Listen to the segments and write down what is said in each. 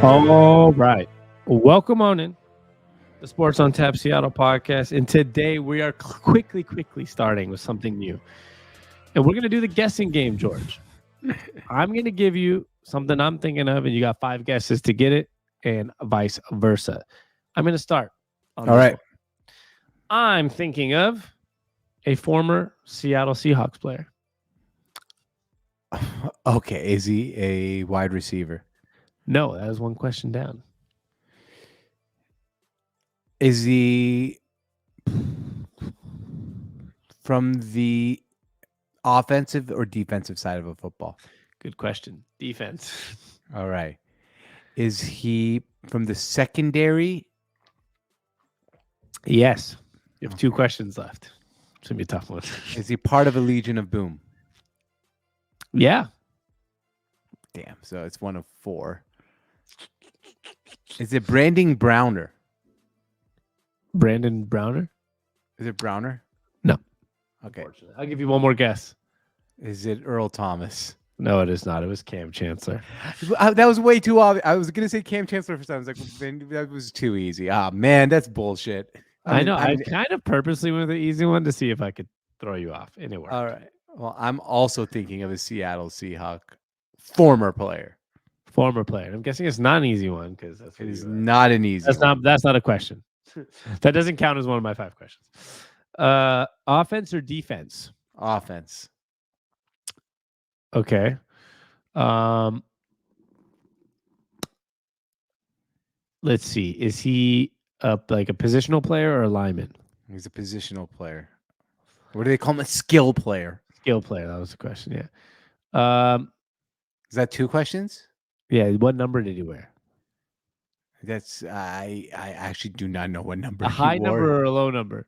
All right. Welcome on in the Sports on Tap Seattle podcast. And today we are quickly starting with something new. And we're going to do the guessing game, George. I'm going to give you something I'm thinking of, and you got 5 guesses to get it, and vice versa. I'm going to start. All right. I'm thinking of a former Seattle Seahawks player. Okay. Is he a wide receiver? No, that is one question down. Is he from the offensive or defensive side of a football? Good question. Defense. All right. Is he from the secondary? Yes. You have 2 questions left. It's going to be a tough one. Is he part of a Legion of Boom? Yeah. Damn. So it's one of 4. Is it Brandon Browner? Brandon Browner? Is it Browner? No. Okay. I'll give you one more guess. Is it Earl Thomas? No, it is not. It was Cam Chancellor. That was way too obvious. I was going to say Cam Chancellor for some. I was like, that was too easy. Ah, man, that's bullshit. I know. I kind of purposely went with the easy one to see if I could throw you off. Anyway. All right. Well, I'm also thinking of a Seattle Seahawk former player. Former player. I'm guessing it's not an easy one because it is not an easy one. That's not a question. That doesn't count as one of my 5 questions. Offense or defense? Offense. Okay. Let's see. Is he like a positional player or a lineman? He's a positional player. What do they call him? A skill player. Skill player. That was the question. Yeah. Is that 2 questions? Yeah. What number did he wear? That's I actually do not know what number. A high number or a low number?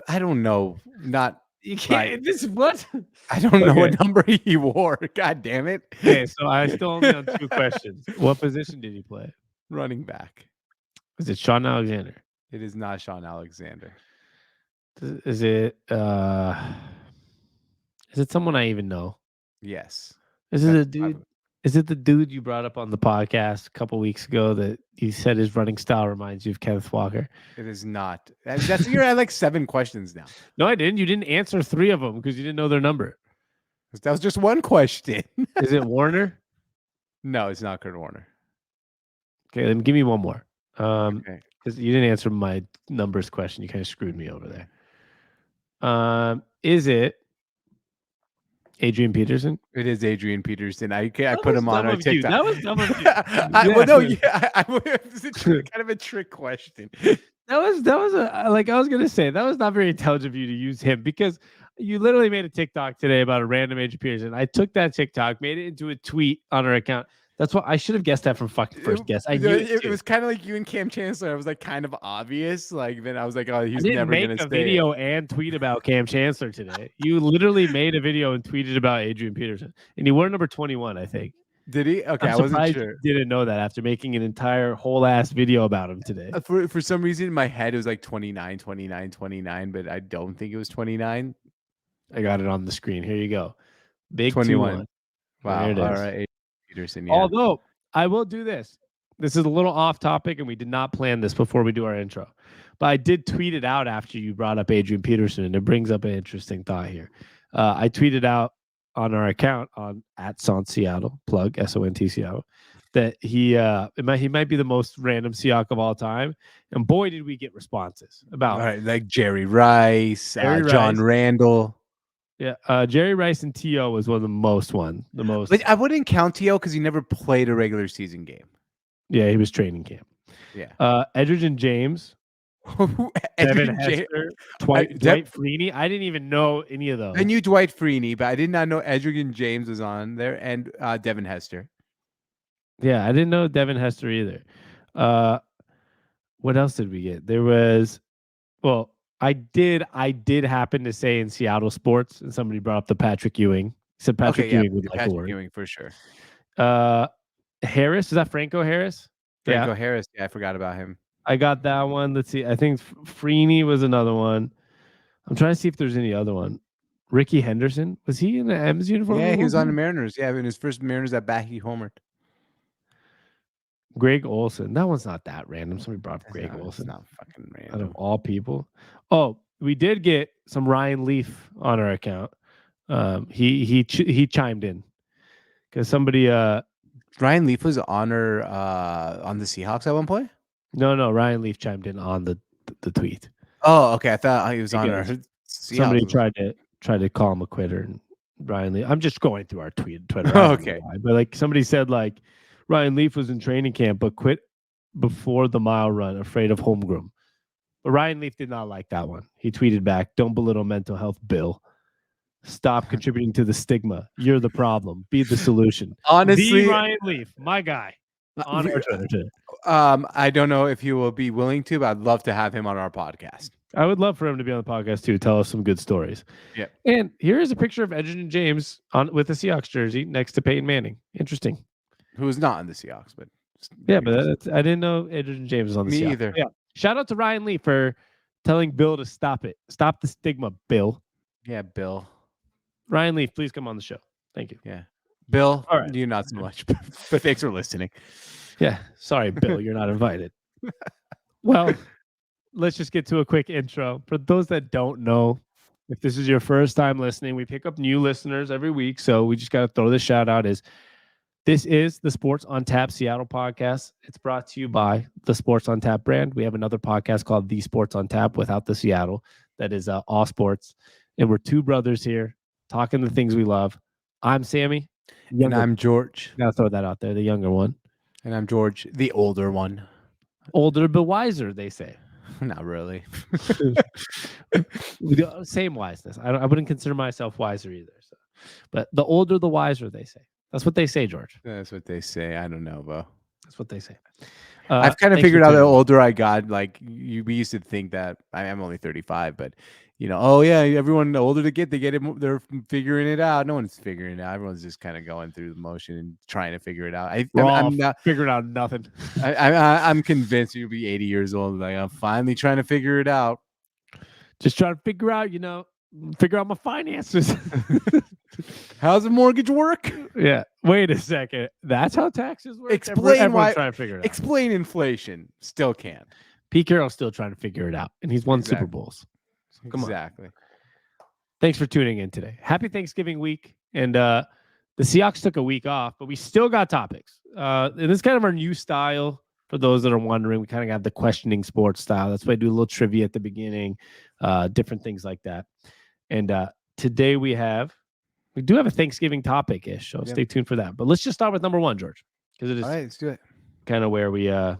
I don't know. Not you can't. This what? I don't know what number he wore. God damn it. Okay, so I still only on 2 questions. What position did he play? Running back. Is it Sean Alexander? It is not Sean Alexander. Is it someone I even know? Yes. Is it a dude? Is it the dude you brought up on the podcast a couple weeks ago that you said his running style reminds you of Kenneth Walker? It is not. That's you're at like 7 questions now. No, I didn't. You didn't answer 3 of them because you didn't know their number. That was just one question. Is it Warner? No, it's not Kurt Warner. Okay, then give me one more. Okay. Because you didn't answer my numbers question. You kind of screwed me over there. Is it Adrian Peterson? It is Adrian Peterson. I put him on our TikTok. That was dumb of you. Well, no, it's kind of a trick question. That was a, like I was gonna say, that was not very intelligent of you to use him because you literally made a TikTok today about a random Adrian Peterson. I took that TikTok, made it into a tweet on our account. That's what I should have guessed that from fucking first guess. I knew it was kind of like you and Cam Chancellor. I was like kind of obvious. Like then I was like, oh, he's never gonna stay. Make a video and tweet about Cam Chancellor today. You literally made a video and tweeted about Adrian Peterson, and he wore number 21, I think. Did he? Okay, I wasn't sure. You didn't know that after making an entire whole ass video about him today. For some reason in my head it was like 29, but I don't think it was 29. I got it on the screen. Here you go. Big 21. Wow. There it is. All right. Peterson, yeah. Although I will do this. This is a little off topic, and we did not plan this before we do our intro. But I did tweet it out after you brought up Adrian Peterson, and it brings up an interesting thought here. I tweeted out on our account on @Sant Seattle, plug SONT Seattle, that he might be the most random Seahawk of all time. And boy, did we get responses about like Jerry Rice, John Randall. Yeah, Jerry Rice and T.O. was one of the most. But I wouldn't count T.O. because he never played a regular season game. Yeah, he was training camp. Yeah. Edgerrin James, Devin Hester, Dwight Freeney. I didn't even know any of those. I knew Dwight Freeney, but I did not know Edgerrin James was on there, and Devin Hester. Yeah, I didn't know Devin Hester either. What else did we get? There was, well, I did happen to say in Seattle sports, and somebody brought up the Patrick Ewing. Said Patrick Ewing would like Patrick a word. Ewing for sure. Harris, is that Franco Harris? Franco Harris. Yeah, I forgot about him. I got that one. Let's see. I think Freeney was another one. I'm trying to see if there's any other one. Ricky Henderson, was he in the M's uniform? Yeah, he was on the Mariners. Yeah, in his first Mariners at bat, he homered. Greg Olson. That one's not that random. Somebody brought up Greg It's Olson not fucking out of random. all people. Oh, we did get some Ryan Leaf on our account. He chimed in because somebody Ryan Leaf was on the Seahawks at one point. no Ryan Leaf chimed in on the tweet. Oh, okay. I thought he was on our Because somebody Seahawks. tried to call him a quitter, and Ryan Leaf. I'm just going through our Twitter. I don't know Okay. why, but like somebody said, like Ryan Leaf was in training camp but quit before the mile run, afraid of homegrown. But Ryan Leaf did not like that one. He tweeted back, "Don't belittle mental health, Bill. Stop contributing to the stigma. You're the problem. Be the solution." The Honestly, Ryan Leaf, my guy, on our Twitter today. I don't know if he will be willing to, but I'd love to have him on our podcast. I would love for him to be on the podcast too. Tell us some good stories. Yeah. And here is a picture of Edgerrin James on with a Seahawks jersey next to Peyton Manning. Interesting. Who was not in the Seahawks, but Yeah, but I didn't know Edgerrin James was on the me Seahawks. either. Yeah. Shout out to Ryan Lee for telling Bill to stop it. Stop the stigma, Bill. Yeah, Bill. Ryan Lee, please come on the show. Thank you. Yeah, Bill. All right. You not so much, but thanks for listening. Yeah. Sorry, Bill, you're not invited. Well, let's just get to a quick intro. For those that don't know, if this is your first time listening, we pick up new listeners every week. So we just got to throw this shout out this is the Sports on Tap Seattle podcast. It's brought to you by the Sports on Tap brand. We have another podcast called The Sports on Tap without the Seattle. That is all sports. And we're two brothers here talking the things we love. I'm Sammy. And I'm George. Gotta throw that out there, the younger one. And I'm George, the older one. Older but wiser, they say. Not really. Same wiseness. I wouldn't consider myself wiser either. So. But the older, the wiser, they say. That's what they say, George. That's what they say. I don't know, Bo. That's what they say. I've kind of figured out the older I got, like we used to think that I'm only 35, but oh yeah, everyone the older they get it. They're figuring it out. No one's figuring it out. Everyone's just kind of going through the motion and trying to figure it out. I'm not figuring out nothing. I'm convinced you'll be 80 years old. Like I'm finally trying to figure it out. Just trying to figure out, figure out my finances. How's the mortgage work? Yeah. Wait a second. That's how taxes work. Explain why. Trying to figure it out. Explain inflation. Still can't. Pete Carroll's still trying to figure it out, and he's won Super Bowls. So come on. Thanks for tuning in today. Happy Thanksgiving week. And the Seahawks took a week off, but we still got topics. And this is kind of our new style. For those that are wondering, we kind of have the questioning sports style. That's why I do a little trivia at the beginning, different things like that. And today we do have a Thanksgiving topic-ish, so stay tuned for that. But let's just start with number one, George, because it is all right. Let's do it. Kind of where we're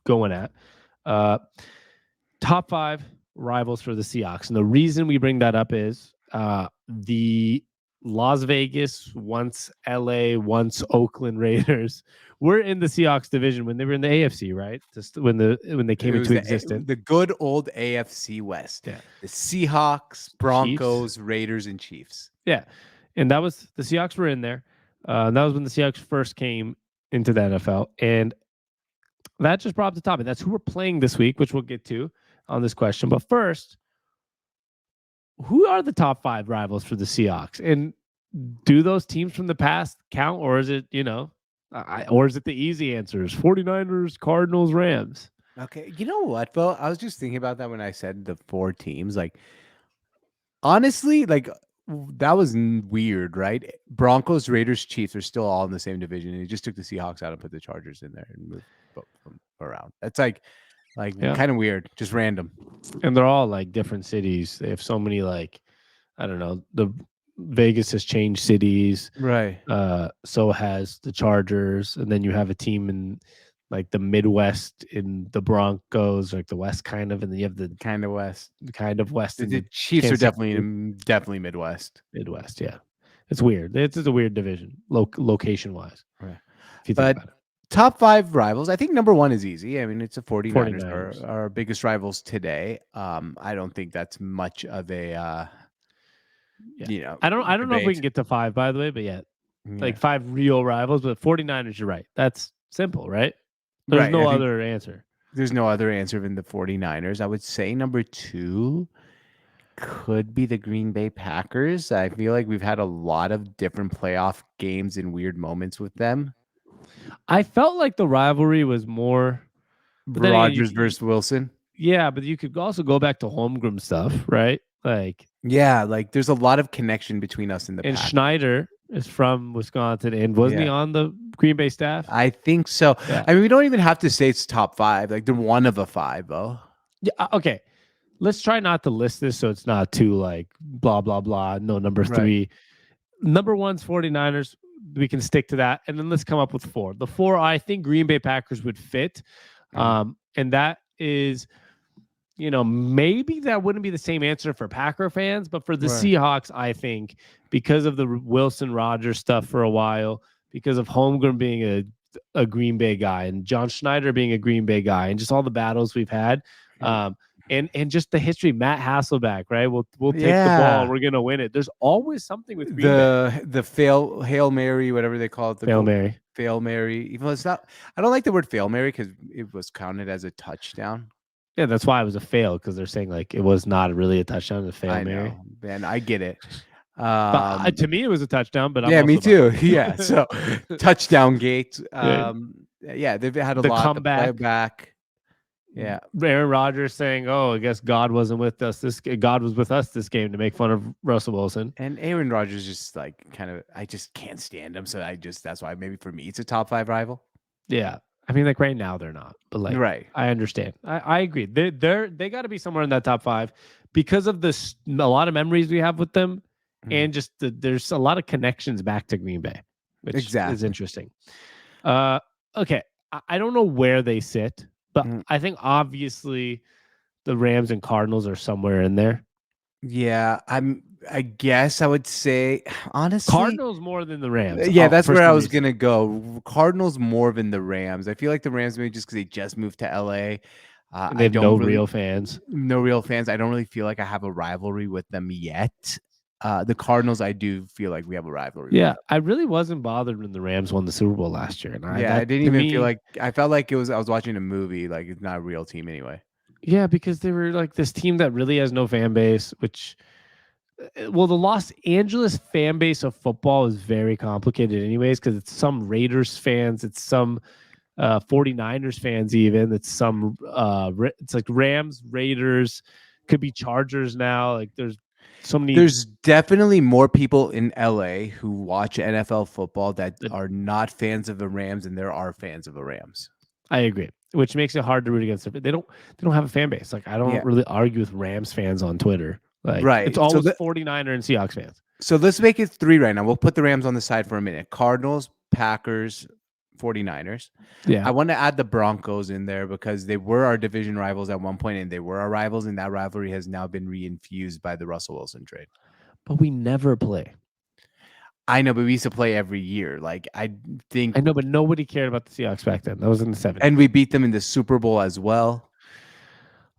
going at. Top 5 rivals for the Seahawks, and the reason we bring that up is the Las Vegas, once LA, once Oakland Raiders were in the Seahawks division when they were in the AFC, right? Just when they came into existence. The good old AFC West. Yeah. The Seahawks, Broncos, Chiefs. Raiders, and Chiefs. Yeah. And that was the Seahawks were in there. That was when the Seahawks first came into the NFL. And that just brought up the topic. That's who we're playing this week, which we'll get to on this question. But first, who are the top 5 rivals for the Seahawks? And do those teams from the past count, or is it, or is it the easy answers? 49ers, Cardinals, Rams. Okay. You know what, Bo? I was just thinking about that when I said the 4 teams. Like, honestly, like that was weird, right? Broncos, Raiders, Chiefs are still all in the same division. And he just took the Seahawks out and put the Chargers in there and moved them around. That's kind of weird, just random. And they're all like different cities. They have so many, like, I don't know, the Vegas has changed cities. Right. So has the Chargers. And then you have a team in like the Midwest in the Broncos, like the West kind of, and then you have the kind of West. The Chiefs are definitely Midwest. Midwest, yeah. It's weird. It's a weird division, location wise. Right. But top 5 rivals. I think number 1 is easy. I mean, it's the 49ers. Are our biggest rivals today. I don't think that's much of a I don't know if we can get to 5, by the way, but like 5 real rivals. But 49ers, you're right. That's simple, right? There's no other answer. There's no other answer than the 49ers. I would say number 2 could be the Green Bay Packers. I feel like we've had a lot of different playoff games and weird moments with them. I felt like the rivalry was more, but then again, Rodgers versus Wilson. yeah, but you could also go back to Holmgren stuff, right? Like, Yeah, like there's a lot of connection between us in the and pack. Schneider is from Wisconsin, and wasn't he Yeah. on the Green Bay staff? I think so. Yeah. I mean, we don't even have to say it's top 5. Like they're one of a 5, though. Yeah. Okay. Let's try not to list this so it's not too like blah blah blah. No, number Right. 3. Number 1's 49ers. We can stick to that. And then let's come up with 4. The 4 I think Green Bay Packers would fit. And that is, maybe that wouldn't be the same answer for Packer fans, but for the Seahawks, I think because of the Wilson Rodgers stuff for a while, because of Holmgren being a Green Bay guy and John Schneider being a Green Bay guy, and just all the battles we've had, and just the history, Matt Hasselbeck, right? We'll take the ball, we're gonna win it. There's always something with Green Bay. The Hail Mary, whatever they call it, the Hail Mary. Fail Mary. Even though it's not, I don't like the word Fail Mary because it was counted as a touchdown. Yeah, that's why it was a fail, because they're saying like it was not really a touchdown. It was a fail, Mary. Know, man, I get it. But to me, it was a touchdown. But yeah, me too. Yeah, so touchdown gate. Yeah, they've had a the lot comeback. of back. Yeah, Aaron Rodgers saying, "Oh, I guess God wasn't with us. God was with us this game," to make fun of Russell Wilson. And Aaron Rodgers just like I just can't stand him. So that's why maybe for me it's a top 5 rival. Yeah, I mean, like right now they're not, but like right. I understand. I agree. They got to be somewhere in that top 5 because of a lot of memories we have with them, and just there's a lot of connections back to Green Bay, which is interesting. Okay, I don't know where they sit. But I think obviously the Rams and Cardinals are somewhere in there. Yeah, I guess I would say honestly Cardinals more than the Rams. Yeah, that's where I was gonna go. Cardinals more than the Rams. I feel like the Rams maybe just because they just moved to LA. They have no real fans. No real fans. I don't really feel like I have a rivalry with them yet. The Cardinals, I do feel like we have a rivalry. Yeah, I really wasn't bothered when the Rams won the Super Bowl last year. And I didn't even feel like I felt like I was watching a movie. Like it's not a real team anyway. Yeah, because they were like this team that really has no fan base. Which, well, the Los Angeles fan base of football is very complicated, anyways, because it's some Raiders fans, it's some 49ers fans, even it's some it's like Rams, Raiders, could be Chargers now. Like there's definitely more people in LA who watch NFL football that are not fans of the Rams, and there are fans of the Rams. I agree, which makes it hard to root against them. They don't have a fan base. Like I don't really argue with Rams fans on Twitter. Like it's always 49er and Seahawks fans. So let's make it 3 right now. We'll put the Rams on the side for a minute. Cardinals, Packers, 49ers. Yeah. I want to add the Broncos in there because they were our division rivals at one point, and they were our rivals, and that rivalry has now been reinfused by the Russell Wilson trade. But we never play. I know, but we used to play every year. Like I know, but nobody cared about the Seahawks back then. That was in the 70s. And we beat them in the Super Bowl as well.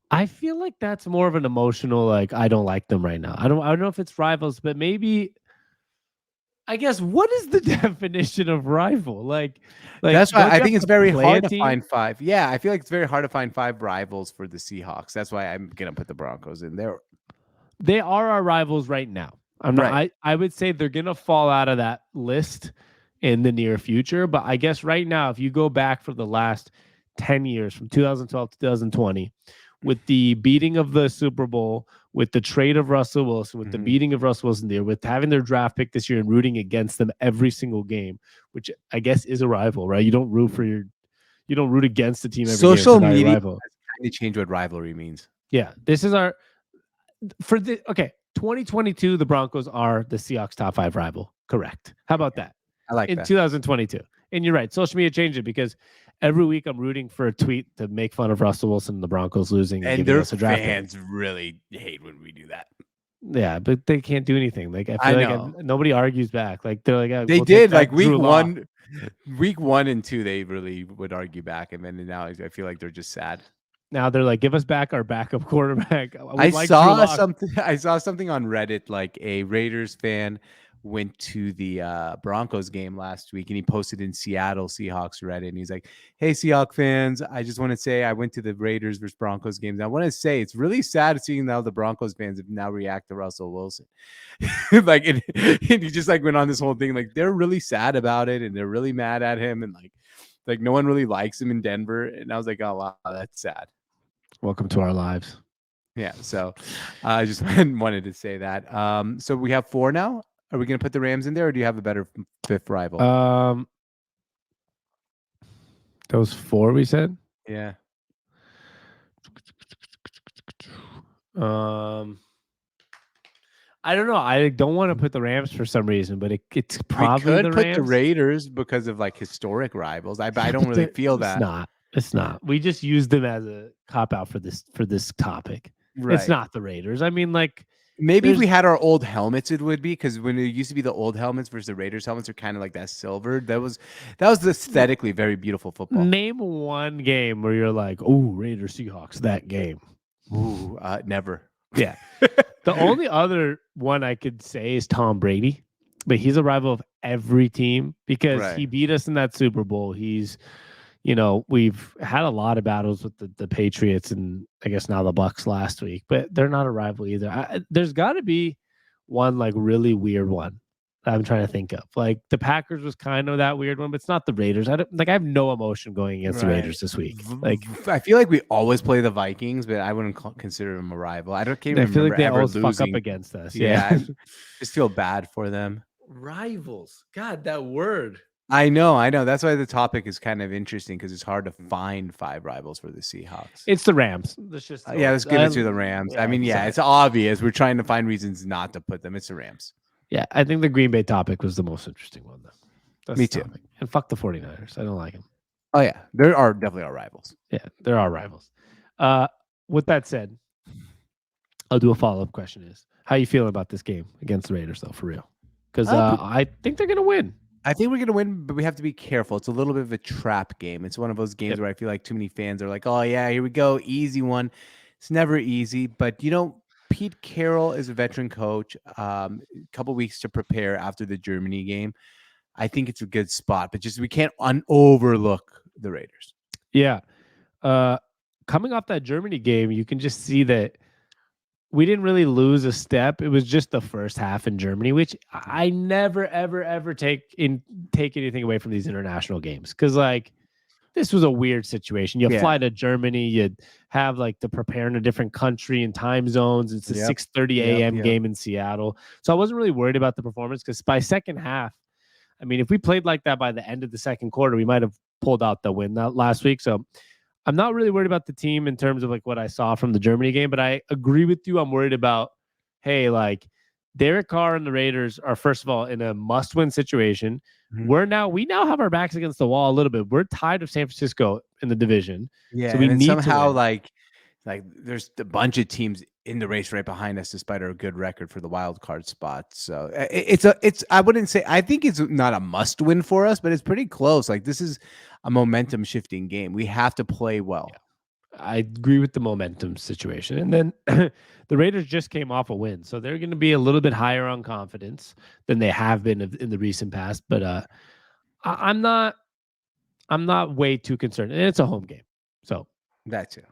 I feel like that's more of an emotional, like I don't like them right now. I don't know if it's rivals, but maybe I guess what is the definition of rival? Like that's why I think it's very hard to find 5. Yeah, I feel like it's very hard to find 5 rivals for the Seahawks. That's why I'm gonna put the Broncos in there. They are our rivals right now. I'm not. I would say they're gonna fall out of that list in the near future. But I guess right now, if you go back for the last 10 years, from 2012 to 2020, with the beating of the Super Bowl, with the trade of Russell Wilson, with the beating of Russell Wilson there, with having their draft pick this year and rooting against them every single game, which I guess is a rival, right? You don't root against the team every game. Social media has kind of changed what rivalry means. Yeah, this is 2022, the Broncos are the Seahawks top 5 rival. Correct. How about that? I like that. In 2022. And you're right. Social media changed it because every week I'm rooting for a tweet to make fun of Russell Wilson and the Broncos losing. And their fans really hate when we do that. Yeah, but they can't do anything. Like I feel like nobody argues back. Like they're like they did like week 1 and 2, they really would argue back, and then now I feel like they're just sad. Now they're like, give us back our backup quarterback. I saw something on Reddit, like a Raiders fan went to the Broncos game last week, and he posted in Seattle Seahawks Reddit, and he's like, "Hey Seahawks fans, I just want to say I went to the Raiders versus Broncos games. I want to say it's really sad seeing how the Broncos fans have now react to Russell Wilson." Like, and he just like went on this whole thing, like they're really sad about it, and they're really mad at him, and like no one really likes him in Denver. And I was like, oh wow, that's sad. Welcome to our lives. Yeah, so I just wanted to say that. So we have 4 now. Are we going to put the Rams in there, or do you have a better 5th rival? Those 4 we said. Yeah. I don't know. I don't want to put the Rams for some reason, but it's We probably could the put Rams. the Raiders because of like historic rivals. I Yeah, don't but really feel it's that. not. It's not. We just used them as a cop out for this topic. It's Right. not the Raiders. I mean, like Maybe if there's we had our old helmets, it would be, because when it used to be the old helmets versus the Raiders helmets are kind of like that silver. That was aesthetically very beautiful football. name one game where you're like, oh, Raiders Seahawks, that game. Ooh, never. Yeah. The only other one I could say is Tom Brady, but he's a rival of every team because Right. he beat us in that Super Bowl. He's, we've had a lot of battles with the Patriots and I guess now the Bucks last week, but they're not a rival either. There's got to be one like really weird one that I'm trying to think of. Like the Packers was kind of that weird one, but it's not the Raiders. I have no emotion going against the Raiders this week. Like I feel like we always play the Vikings, but I wouldn't consider them a rival. can't I even feel remember like they ever always losing. fuck up against us. Yeah, Yeah. I just feel bad for them. Rivals. God, that word. I know. That's why the topic is kind of interesting, because it's hard to find 5 rivals for the Seahawks. It's the Rams. Let's just Yeah, let's give it to the Rams. I mean, yeah, it's obvious. We're trying to find reasons not to put them. It's the Rams. Yeah, I think the Green Bay topic was the most interesting one, though. That's Me the too. topic. And fuck the 49ers. I don't like them. Oh yeah, there are definitely our rivals. Yeah, there are rivals. With that said, I'll do a follow-up question is, how you feeling about this game against the Raiders, though, for real? Because I think they're going to win. I think we're going to win, but we have to be careful. It's a little bit of a trap game. It's one of those games where I feel like too many fans are like, oh, yeah, here we go. Easy one. It's never easy. But, Pete Carroll is a veteran coach. A couple weeks to prepare after the Germany game. I think it's a good spot. But just we can't overlook the Raiders. Yeah. Coming off that Germany game, you can just see that we didn't really lose a step. It was just the first half in Germany, which I never, ever, ever take anything away from these international games. Because like this was a weird situation. You fly to Germany, you'd have like to prepare in a different country and time zones. It's a 6:30 a.m. game in Seattle. So I wasn't really worried about the performance, because by second half, I mean, if we played like that by the end of the second quarter, we might have pulled out the win last week. So I'm not really worried about the team in terms of like what I saw from the Germany game, but I agree with you. I'm worried about, hey, like Derek Carr and the Raiders are, first of all, in a must-win situation. Mm-hmm. We now have our backs against the wall a little bit. We're tied of San Francisco in the division. Yeah, so we need somehow to like there's a bunch of teams in the race right behind us, despite our good record for the wild card spot. So I wouldn't say, I think it's not a must win for us, but it's pretty close. Like this is a momentum shifting game. We have to play well. Yeah. I agree with the momentum situation. And then the Raiders just came off a win, so they're going to be a little bit higher on confidence than they have been in the recent past. But I'm not way too concerned, and it's a home game, so that's it.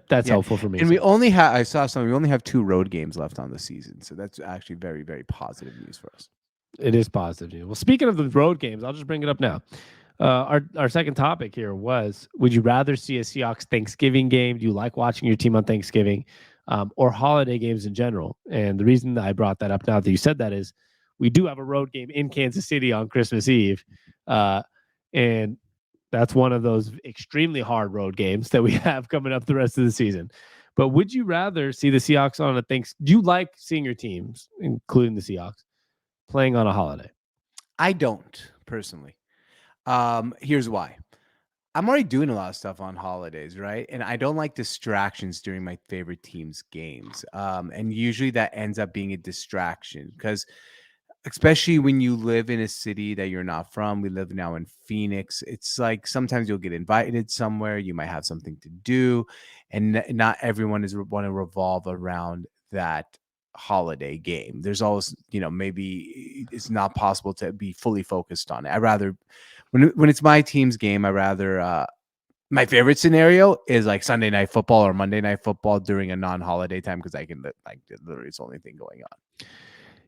That's helpful for me. And we only have, I saw something, we only have 2 road games left on the season. So that's actually very, very positive news for us. It is positive news. Well, speaking of the road games, I'll just bring it up now. Our second topic here was, would you rather see a Seahawks Thanksgiving game? Do you like watching your team on Thanksgiving, or holiday games in general? And the reason that I brought that up now that you said that is we do have a road game in Kansas City on Christmas Eve. And that's one of those extremely hard road games that we have coming up the rest of the season. But would you rather see the Seahawks on a Thanksgiving? Do you like seeing your teams, including the Seahawks, playing on a holiday? I don't personally. Here's why. I'm already doing a lot of stuff on holidays, right? And I don't like distractions during my favorite team's games. And usually that ends up being a distraction, because especially when you live in a city that you're not from. We live now in Phoenix. It's like sometimes you'll get invited somewhere. You might have something to do, and not everyone is want to revolve around that holiday game. There's always, maybe it's not possible to be fully focused on it. I rather when it's my team's game, I rather my favorite scenario is like Sunday night football or Monday night football during a non-holiday time because I can like literally it's the only thing going on.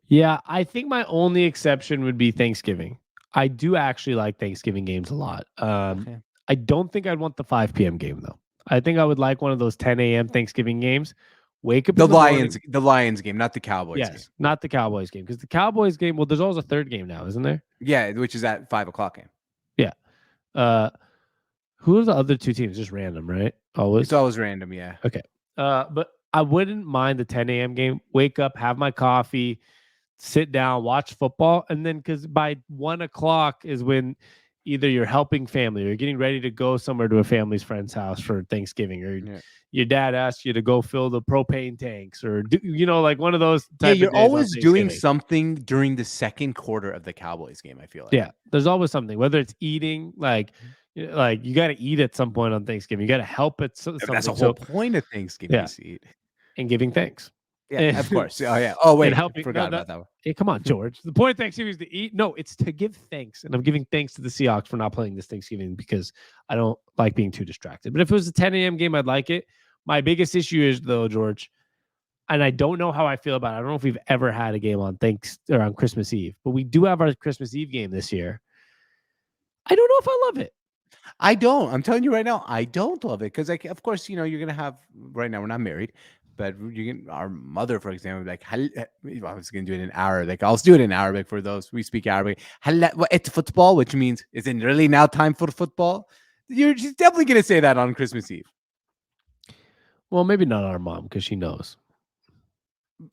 Yeah, I think my only exception would be Thanksgiving. I do actually like Thanksgiving games a lot. Okay. I don't think I'd want the 5 p.m. game though. I think I would like one of those 10 a.m. Thanksgiving games. Wake up The in the morning. Lions game, not the Cowboys game. Yes, not the Cowboys game because the Cowboys game. Well, there's always a third game now, isn't there? Yeah, which is at 5 o'clock game. Yeah. Who are the other two teams? Just random, right? Always. It's always random, yeah. Okay. But I wouldn't mind the 10 a.m. game. Wake up, have my coffee, sit down, watch football, and then because by 1 o'clock is when either you're helping family or you're getting ready to go somewhere to a family's friend's house for Thanksgiving, or your dad asks you to go fill the propane tanks, or like one of those. Yeah, You're always doing something during the second quarter of the Cowboys game. I feel like. Yeah, there's always something. Whether it's eating, like you got to eat at some point on Thanksgiving. You got to help at something. That's the whole point of Thanksgiving. Yeah, and giving thanks. Yeah, of course. Oh yeah. Oh wait, helping. Forgot about that one. Hey, come on, George. The point of Thanksgiving is to eat. No, it's to give thanks, and I'm giving thanks to the Seahawks for not playing this Thanksgiving because I don't like being too distracted. But if it was a 10 a.m. game, I'd like it. My biggest issue is though, George, and I don't know how I feel about it. I don't know if we've ever had a game on on Christmas Eve, but we do have our Christmas Eve game this year. I don't know if I love it. I don't. I'm telling you right now, I don't love it because, like, of course, you're gonna have. Right now, we're not married, but our mother, for example, like, I was gonna do it in Arabic. I'll do it in Arabic for those we speak Arabic. It's football, which means is it really now time for football? She's definitely gonna say that on Christmas Eve. Well, maybe not our mom because she knows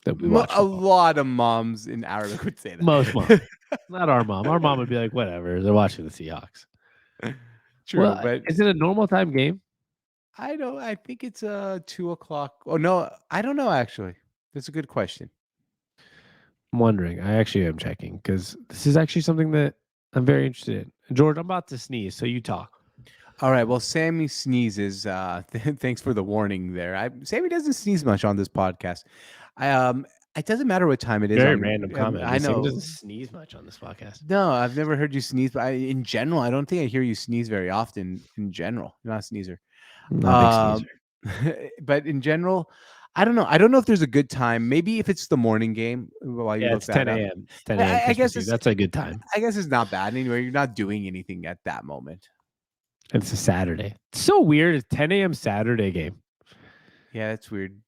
that we watch football. A lot of moms in Arabic would say that. Most moms, not our mom. Our mom would be like, whatever. They're watching the Seahawks. True, well, but is it a normal time game? I don't. I think it's 2 o'clock. Oh no, I don't know. Actually, that's a good question. I'm wondering. I actually am checking because this is actually something that I'm very interested in. George, I'm about to sneeze, so you talk. All right. Well, Sammy sneezes. Thanks for the warning there. Sammy doesn't sneeze much on this podcast. It doesn't matter what time it is. Very random comment. I know. Sammy doesn't sneeze much on this podcast. No, I've never heard you sneeze. But in general, I don't think I hear you sneeze very often. In general, you're not a sneezer. Not a big sneezer. But in general, I don't know. I don't know if there's a good time. Maybe if it's the morning game while you look it's 10 a.m. 10 a.m. I guess that's a good time. I guess it's not bad anyway. You're not doing anything at that moment. It's a Saturday. It's so weird. It's 10 a.m. Saturday game. Yeah, that's weird.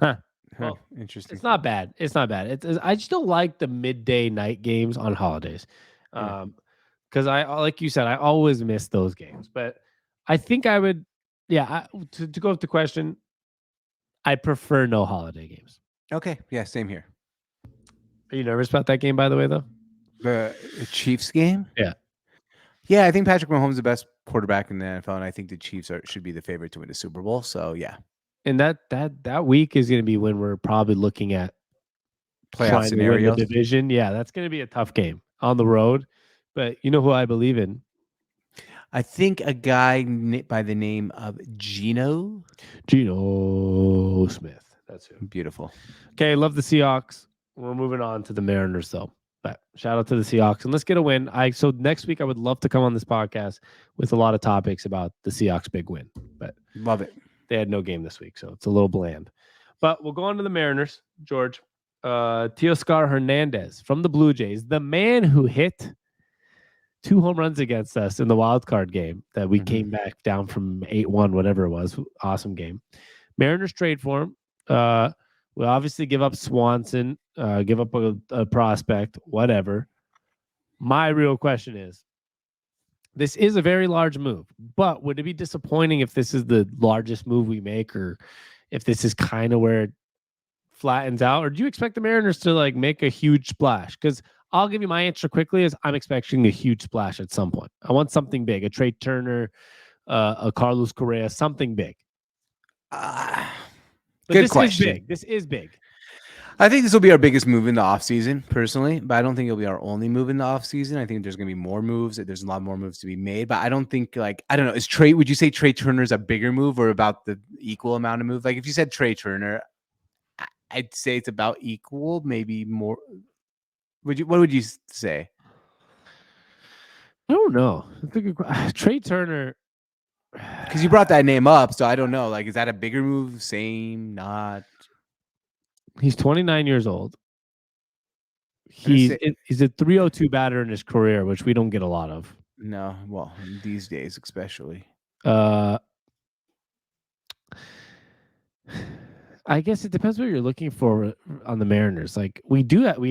Huh. Well, interesting. It's not bad. It's not bad. I just don't like the midday night games on holidays. Because I, like you said, I always miss those games. But I think I would, to go with the question, I prefer no holiday games. Okay. Yeah, same here. Are you nervous about that game, by the way, though? The Chiefs game? Yeah. Yeah, I think Patrick Mahomes is the best quarterback in the NFL, and I think the Chiefs should be the favorite to win the Super Bowl. So, yeah. And that week is going to be when we're probably looking at playoff scenarios. The division. Yeah, that's going to be a tough game on the road. But you know who I believe in? I think a guy by the name of Geno Smith. That's who. Beautiful. Okay, love the Seahawks. We're moving on to the Mariners, though. But shout out to the Seahawks, and let's get a win. So next week I would love to come on this podcast with a lot of topics about the Seahawks' big win. But love it. They had no game this week, so it's a little bland. But we'll go on to the Mariners, George. Teoscar Hernandez from the Blue Jays, the man who hit 2 home runs against us in the wild card game that we came back down from 8-1, whatever it was. Awesome game. Mariners trade for him. We obviously give up Swanson, give up a prospect, whatever. My real question is, this is a very large move, but would it be disappointing if this is the largest move we make, or if this is kind of where it flattens out? Or do you expect the Mariners to like make a huge splash? Because I'll give you my answer quickly is I'm expecting a huge splash at some point. I want something big, a Trey Turner, a Carlos Correa, something big. Good question. This is big. I think this will be our biggest move in the offseason, personally, but I don't think it'll be our only move in the offseason. I think there's going to be more moves. There's a lot more moves to be made, but I don't think, like, I don't know. Would you say Trey Turner's a bigger move or about the equal amount of move? Like, if you said Trey Turner, I'd say it's about equal, maybe more. What would you say? I don't know. I think Trey Turner. Because you brought that name up, so I don't know. Like, is that a bigger move? Same, not? He's 29 years old. I'm gonna He's say he's a 302 batter in his career, which we don't get a lot of. no. Well, these days, especially. Uh, I guess it depends what you're looking for on the Mariners. Like we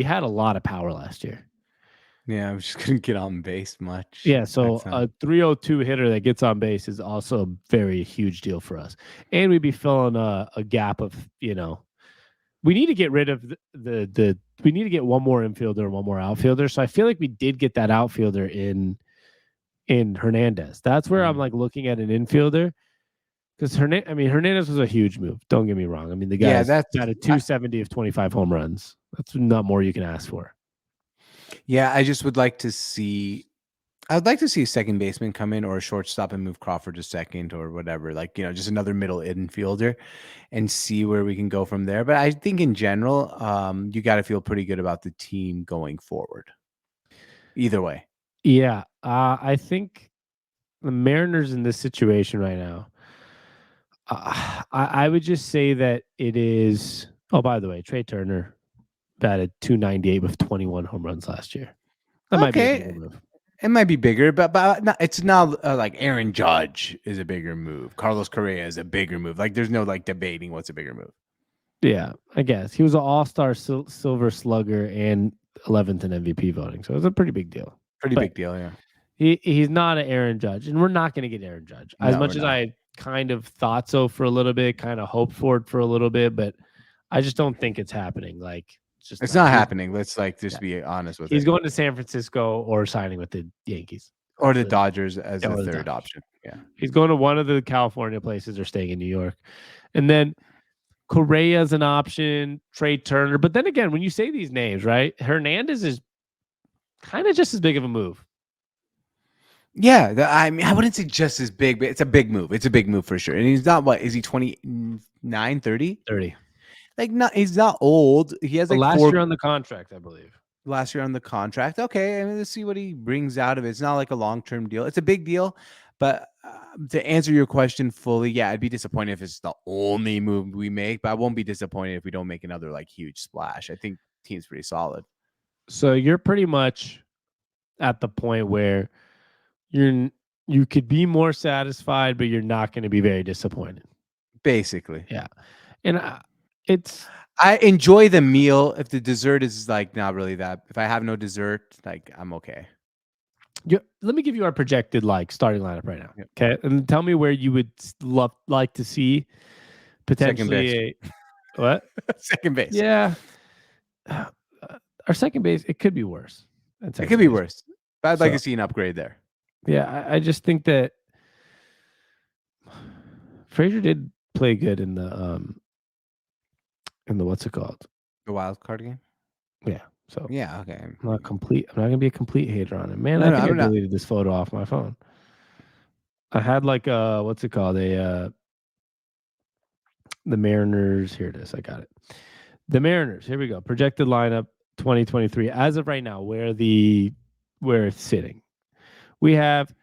had a lot of power last year. Yeah, I just couldn't get on base much. Yeah, so That's not. a 302 hitter that gets on base is also a very huge deal for us. And we'd be filling a gap of, we need to get rid of the we need to get one more infielder and one more outfielder. So I feel like we did get that outfielder in Hernandez. That's where I'm like looking at an infielder because Hernandez was a huge move. Don't get me wrong. I mean, the guy's got a 270 of 25 home runs. That's not more you can ask for. Yeah, I just would like to see. I'd like to see a second baseman come in or a shortstop and move Crawford to second or whatever. Like, just another middle infielder and see where we can go from there. But I think in general, you got to feel pretty good about the team going forward. Either way. Yeah, I think the Mariners in this situation right now, I would just say that it is. Oh, by the way, Trey Turner batted 298 with 21 home runs last year. That might be a bigger move. It might be bigger, but it's not like Aaron Judge is a bigger move. Carlos Correa is a bigger move. Like, there's no like debating what's a bigger move. Yeah, I guess he was an all-star silver slugger and 11th in MVP voting, so it's a pretty big deal. Big deal, yeah. He's not an Aaron Judge, and we're not going to get Aaron Judge. As much as I kind of thought so for a little bit, kind of hoped for it for a little bit, but I just don't think it's happening. Like, it's not happening. Let's just be honest with it. He's going to San Francisco or signing with the Yankees. Or the Dodgers as the third option. Yeah. He's going to one of the California places or staying in New York. And then Correa is an option, Trey Turner. But then again, when you say these names, right, Hernandez is kind of just as big of a move. Yeah, I mean, I wouldn't say just as big, but it's a big move. It's a big move for sure. And he's not, is he 29, 30? 30. Like, he's not old. He has like last year on the contract, I believe. Last year on the contract. Okay, I mean, let's see what he brings out of it. It's not like a long-term deal. It's a big deal, but to answer your question fully, yeah, I'd be disappointed if it's the only move we make, but I won't be disappointed if we don't make another like huge splash. I think the team's pretty solid. So you're pretty much at the point where you could be more satisfied, but you're not going to be very disappointed. Basically. Yeah. And I enjoy the meal. If the dessert is like not really that, if I have no dessert, like I'm okay. Let me give you our projected like starting lineup right now. Yep. Okay. And tell me where you would like to see potentially what? Second base. Yeah. Our second base, it could be worse. It could be worse. But I'd like to see an upgrade there. Yeah, I just think that Frazier did play good in the what's it called? The wild card game? Yeah. So yeah, okay. I'm not gonna be a complete hater on it. Man, I think I deleted this photo off my phone. I had like what's it called? The Mariners. Here it is. I got it. The Mariners. Here we go. Projected lineup 2023. As of right now, where it's sitting. We have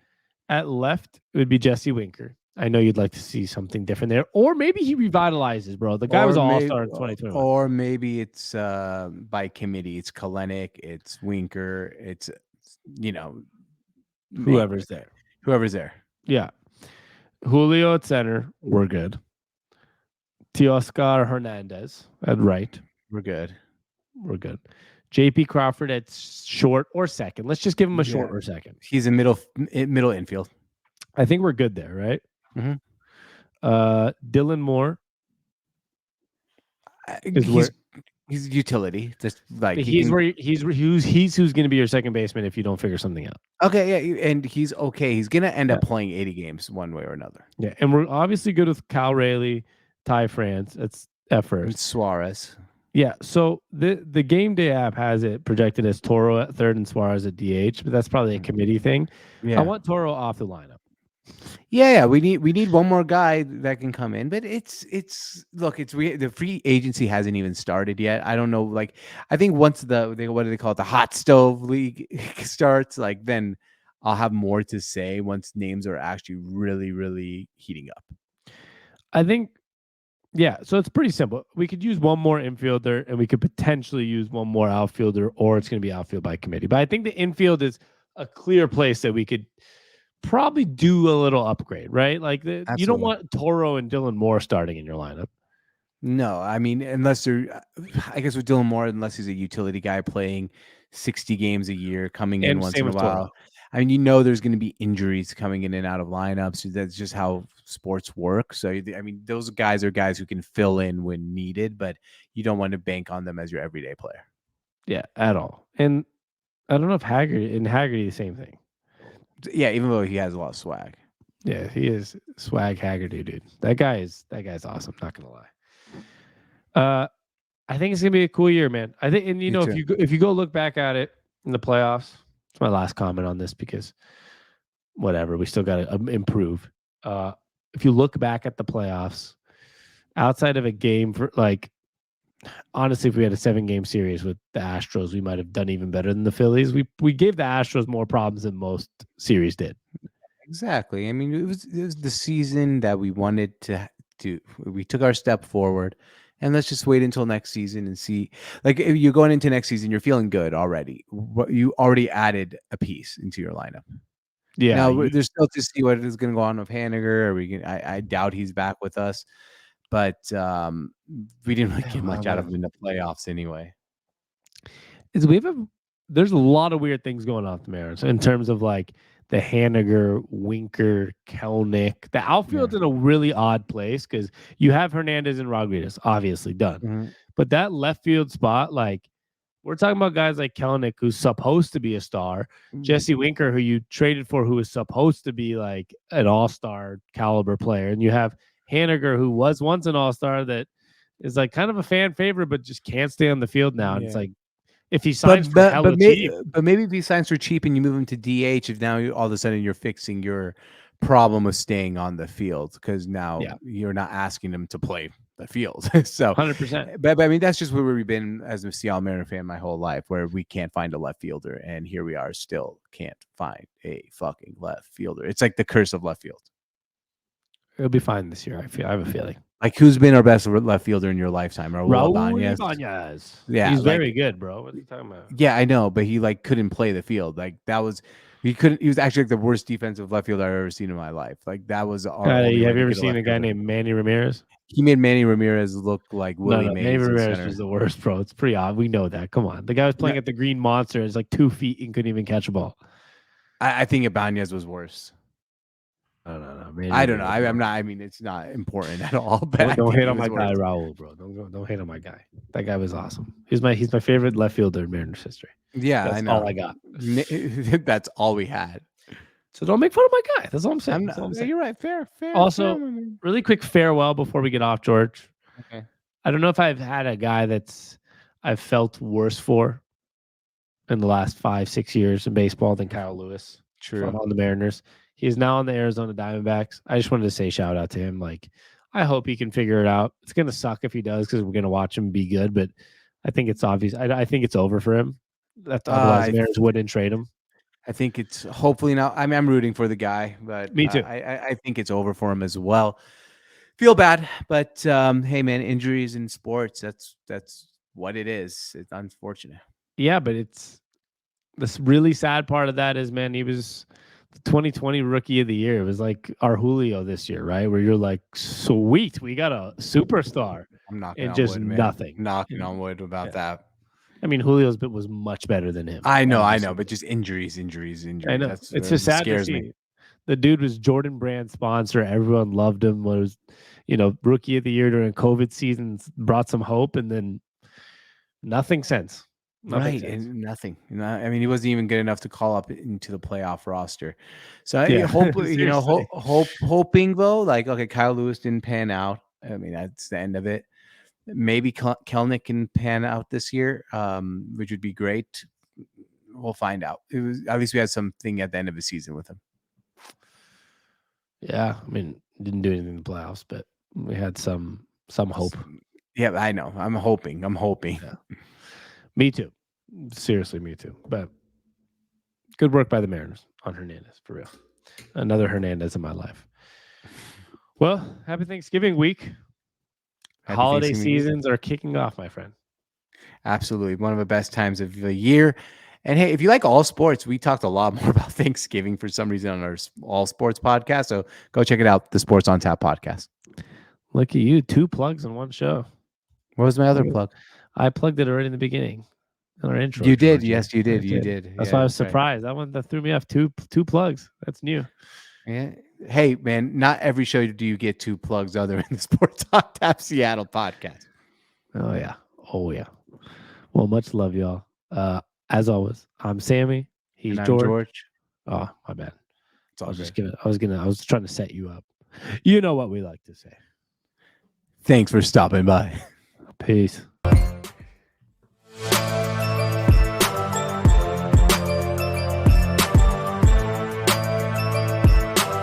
at left, it would be Jesse Winker. I know you'd like to see something different there. Or maybe he revitalizes, bro. The guy was an all-star in 2021. Or maybe it's by committee. It's Kalenic, it's Winker, it's, whoever's there. Whoever's there. Yeah. Julio at center, we're good. Teoscar Hernandez at right. We're good. JP Crawford at short or second. Let's just give him a short or second. He's a middle infield. I think we're good there, right? Mm-hmm. Dylan Moore. He's utility. Just like he's who's going to be your second baseman if you don't figure something out. Okay, yeah, and he's okay. He's going to end up playing 80 games one way or another. Yeah, and we're obviously good with Cal Rayleigh, Ty France. That's at first. And Suarez. Yeah, so the Game Day app has it projected as Toro at third and Suarez at DH, but that's probably a committee thing. Yeah. I want Toro off the lineup. Yeah, we need one more guy that can come in, but it's look, the free agency hasn't even started yet. I don't know, like I think once what do they call it, the hot stove league starts, like then I'll have more to say once names are actually really really heating up. I think, yeah. So it's pretty simple. We could use one more infielder, and we could potentially use one more outfielder, or it's going to be outfield by committee. But I think the infield is a clear place that we could probably do a little upgrade, right? Like you don't Absolutely. want Toro and Dylan Moore starting in your lineup. No, I mean, unless they're, I guess with Dylan Moore, unless he's a utility guy playing 60 games a year, coming in And once same in a with Toro. while. I mean, there's going to be injuries coming in and out of lineups. That's just how sports work. So, I mean, those guys are guys who can fill in when needed, but you don't want to bank on them as your everyday player. Yeah, at all. And I don't know if Haggerty the same thing. Yeah, even though he has a lot of swag. Yeah, he is swag Haggerty, dude. That guy's awesome. Not gonna lie. I think it's gonna be a cool year, man. I think, and Me if too. you go look back at it in the playoffs, it's my last comment on this because whatever, we still got to improve. If you look back at the playoffs, outside of a game for like, honestly, if we had a 7-game series with the Astros, we might have done even better than the Phillies. We gave the Astros more problems than most series did. Exactly. I mean, it was the season that we wanted to. We took our step forward, and let's just wait until next season and see. Like, if you're going into next season, you're feeling good already. You already added a piece into your lineup. Yeah, Now there's still to see what is going to go on with Haniger. Are we? I doubt he's back with us, but we didn't really get much out of him in the playoffs anyway. is we have there's a lot of weird things going on with the Mariners in terms of like the Haniger, Winker, Kelnick. The outfield's in a really odd place because you have Hernandez and Rodriguez, obviously done. Mhm. But that left field spot, like we're talking about guys like Kelnick, who's supposed to be a star, Jesse Winker, who you traded for, who is supposed to be like an all-star caliber player, and you have Haniger, who was once an all-star that is like kind of a fan favorite, but just can't stay on the field now. And it's Yeah. like if he signs But for but but hella may, cheap, but maybe if he signs for cheap and you move him to DH, if now all of a sudden you're fixing your problem of staying on the field because now yeah, you're not asking him to play the field. So, 100%. but I mean that's just where we've been as a Seattle Mariner fan my whole life, where we can't find a left fielder, and here we are still can't find a fucking left fielder. It's like the curse of left field. It'll be fine this year. I have a feeling. Like who's been our best left fielder in your lifetime? Raul Raul Ibanez. Ibanez. Yeah, He's like very good, bro. What are you talking about? yeah, I know, but he like couldn't play the field. Like that was he couldn't. He was actually like the worst defensive left fielder I've ever seen in my life. Like that was our only way Have to you ever get a seen left a guy fielder. named Manny Ramirez? He made Manny Ramirez look like No, Willie no. Manny Mays in Ramirez center. was the worst, bro. It's pretty odd. We know that. Come on. The guy was No, playing at the Green Monster. It's like 2 feet and couldn't even catch a ball. I think Ibanez was worse. No. Manny I don't know. Ramirez. I'm not. I mean, it's not important at all. But I Don't think hate he on was my worse. guy Raul, bro. Don't hate on my guy. That guy was awesome. He's my favorite left fielder in Mariners history. Yeah, I That's all know. I got. That's all we had. So don't make fun of my guy. That's all I'm saying. I'm That's not. all I'm Yeah, saying. you're right. Fair, Also, my man. really quick farewell before we get off, George. Okay. I don't know if I've had a guy I've felt worse for in the last 5-6 years in baseball than Kyle Lewis True. from on the Mariners. He is now on the Arizona Diamondbacks. I just wanted to say shout out to him. Like, I hope he can figure it out. It's gonna suck if he does because we're gonna watch him be good, but I think it's obvious. I think it's over for him. That otherwise the I Mariners wouldn't trade him. I think it's hopefully not. I mean, I'm rooting for the guy, but Me too. I think it's over for him as well. Feel bad, but hey, man, injuries in sports. That's what it is. It's unfortunate. Yeah, but it's this really sad part of that is, man, he was the 2020 Rookie of the Year. It was like our Julio this year, right? Where you're like, sweet, we got a superstar, I'm knocking and on just wood, man. nothing. Knocking on wood about Yeah. that. I mean, Julio's bit was much better than him. I know, Obviously. but just injuries. I know. That's It's just what sad to scares me. see. The dude was Jordan Brand sponsor. Everyone loved him. Was, Rookie of the Year during COVID seasons, brought some hope, and then nothing since. Nothing Right, since. and nothing. I mean, he wasn't even good enough to call up into the playoff roster. So I Yeah, hope seriously. hoping though, like okay, Kyle Lewis didn't pan out. I mean, that's the end of it. Maybe Kelnick can pan out this year, which would be great. We'll find out. It was at least we had something at the end of the season with him. Yeah, I mean, didn't do anything in the playoffs, but we had some hope. Yeah, I know. I'm hoping. Yeah. Me too. Seriously, me too. But good work by the Mariners on Hernandez, for real. Another Hernandez in my life. Well, happy Thanksgiving week. Happy Holiday Thanksgiving week. seasons are kicking off, my friend. Absolutely. One of the best times of the year. And hey, if you like all sports, we talked a lot more about Thanksgiving for some reason on our all sports podcast. So go check it out, the Sports on Tap podcast. Look at you, 2 plugs in one show. What was my other plug? I plugged it already in the beginning. In our intro. You did. Georgie. Yes, you did. I You did. That's Yeah, why I was that's right. surprised. That one that threw me off. Two plugs. That's new. Yeah. Hey, man, not every show do you get 2 plugs other than the Sports on Tap Seattle podcast. Oh yeah. Oh yeah. Well, much love, y'all. As always, I'm Sammy. He's And I'm George. George. Oh, my bad. It's all I was good. just I was trying to set you up. You know what we like to say. Thanks for stopping by. Peace.